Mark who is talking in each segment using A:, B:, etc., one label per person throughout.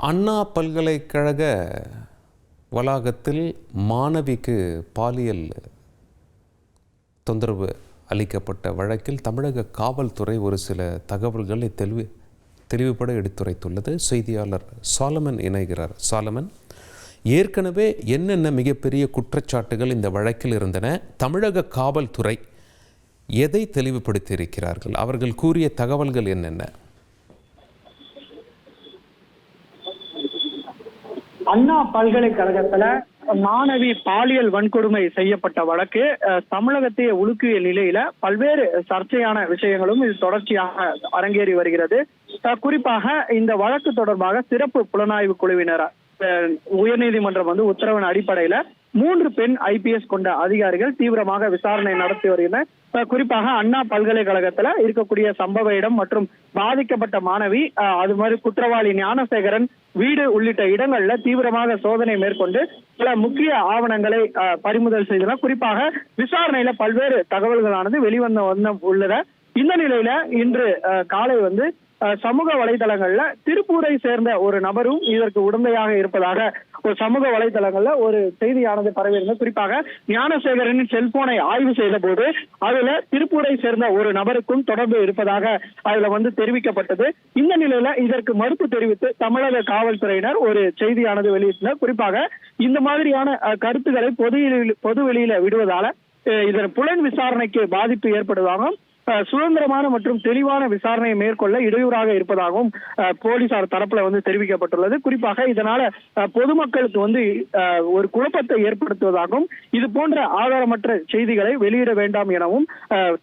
A: அண்ணா பல்கலைக்கழக வளாகத்தில் மாணவிக்கு பாலியல் தொந்தரவு அளிக்கப்பட்ட வழக்கில் தமிழக காவல்துறை ஒரு சில தகவல்களை தெளிவுபட எடுத்துரைத்துள்ளது. செய்தியாளர் சாலமன் இணைகிறார். சாலமன், ஏற்கனவே என்னென்ன மிகப்பெரிய குற்றச்சாட்டுகள் இந்த வழக்கில் இருந்தன? தமிழக காவல்துறை எதை தெளிவுபடுத்தியிருக்கிறார்கள்? அவர்கள் கூறிய தகவல்கள் என்னென்ன?
B: அண்ணா பல்கலைக்கழகத்துல மாணவி பாலியல் வன்கொடுமை செய்யப்பட்ட வழக்கு தமிழகத்தையே உலுக்கிய நிலையில பல்வேறு சர்ச்சையான விஷயங்களும் இது தொடர்ச்சியாக அரங்கேறி வருகிறது. குறிப்பாக இந்த வழக்கு தொடர்பாக சிறப்பு புலனாய்வு குழுவினர் உயர்நீதிமன்றம் உத்தரவின் அடிப்படையில 3 பெண் IPS கொண்ட அதிகாரிகள் தீவிரமாக விசாரணை நடத்தி வருகின்றனர். குறிப்பாக அண்ணா பல்கலைக்கழகத்துல இருக்கக்கூடிய சம்பவ இடம் மற்றும் பாதிக்கப்பட்ட மாணவி அது மாதிரி குற்றவாளி ஞானசேகரன் வீடு உள்ளிட்ட இடங்கள்ல தீவிரமாக சோதனை மேற்கொண்டு பல முக்கிய ஆவணங்களை பறிமுதல் செய்தனர். குறிப்பாக விசாரணையில பல்வேறு தகவல்களானது வெளிவந்த உள்ளன. இந்த நிலையில இன்று காலை சமூக வலைதளங்கள்ல திருப்பூரை சேர்ந்த ஒரு நபரும் இதற்கு உடந்தையாக இருப்பதாக ஒரு சமூக வலைதளங்கள்ல ஒரு செய்தியானது பரவியிருந்தது. குறிப்பாக ஞானசேகரனின் செல்போனை ஆய்வு செய்த போது அதுல திருப்பூரை சேர்ந்த ஒரு நபருக்கும் தொடர்பு இருப்பதாக அதுல தெரிவிக்கப்பட்டது. இந்த நிலையில இதற்கு மறுப்பு தெரிவித்து தமிழக காவல்துறையினர் ஒரு செய்தியானது வெளியிட்டனர். குறிப்பாக இந்த மாதிரியான கருத்துக்களை பொது வெளியில விடுவதால இதன் புலன் விசாரணைக்கு பாதிப்பு ஏற்படுவதாகவும் சுதந்திரமான மற்றும் தெளிவான விசாரணையை மேற்கொள்ள இடையூறாக இருப்பதாகவும் போலீசார் தரப்புல தெரிவிக்கப்பட்டுள்ளது. குறிப்பாக இதனால பொதுமக்களுக்கு ஒரு குழப்பத்தை ஏற்படுத்துவதாகவும் இது போன்ற ஆதாரமற்ற செய்திகளை வெளியிட வேண்டாம் எனவும்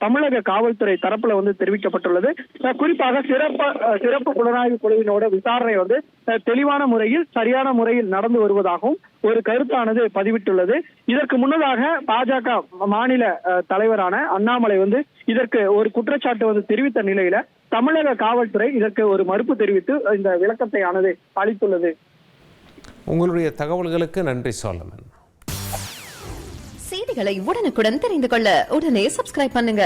B: தமிழக காவல்துறை தரப்புல தெரிவிக்கப்பட்டுள்ளது. குறிப்பாக சிறப்பு புலனாய்வு குழுவினோட விசாரணை தெளிவான முறையில் சரியான முறையில் நடந்து வருவதாகவும் ஒரு கருத்தானது பதிவிட்டுள்ளது. இதற்கு முன்னதாக பாஜக மாநில தலைவரான அண்ணாமலை இதற்கு ஒரு குற்றச்சாட்டு தெரிவித்த நிலையில தமிழக காவல்துறை இதற்கு ஒரு மறுப்பு தெரிவித்து இந்த விளக்கத்தை ஆனது அளித்துள்ளது.
A: உங்களுடைய தகவல்களுக்கு நன்றி சாலமன்.
C: செய்திகளை உடனுக்குடன் தெரிந்து கொள்ள உடனே சப்ஸ்கிரைப் பண்ணுங்க.